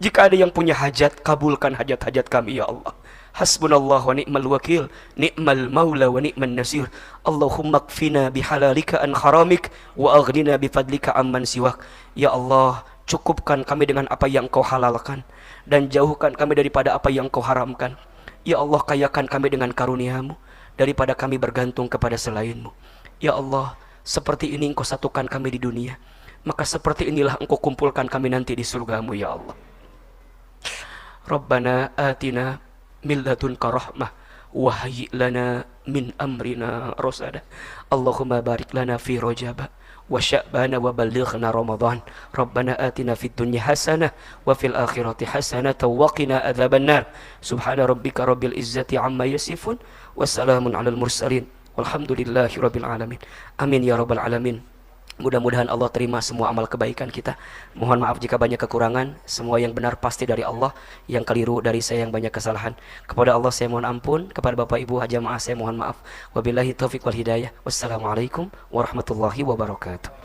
Jika ada yang punya hajat, kabulkan hajat-hajat kami ya Allah. Hasbunallah wa ni'mal wakil, ni'mal maula wa ni'man nasir. Allahumma kfina bihalalika an haramik, wa aghnina bifadlika amman siwak. Ya Allah, cukupkan kami dengan apa yang Kau halalkan, dan jauhkan kami daripada apa yang Kau haramkan. Ya Allah, kayakan kami dengan karunia-Mu, daripada kami bergantung kepada selain-Mu. Ya Allah, seperti ini Engkau satukan kami di dunia, maka seperti inilah Engkau kumpulkan kami nanti di surga-Mu, ya Allah. Rabbana atina min ladunka rahmah wa hayyi' lana min amrina rasada. Allahumma barik lana fi Rajab wa Sya'ban wa ballighna Ramadan. Rabbana atina fid dunya hasanah wa fil akhirati hasanah wa qina adzabannar. Subhana rabbika rabbil izzati amma yasifun wa salamun alal mursalin walhamdulillahi rabbil alamin. Amin ya rabbal alamin. Mudah-mudahan Allah terima semua amal kebaikan kita. Mohon maaf jika banyak kekurangan. Semua yang benar pasti dari Allah, yang keliru dari saya yang banyak kesalahan. Kepada Allah saya mohon ampun, kepada Bapak Ibu jamaah saya mohon maaf. Wabillahi taufiq wal hidayah. Wassalamualaikum warahmatullahi wabarakatuh.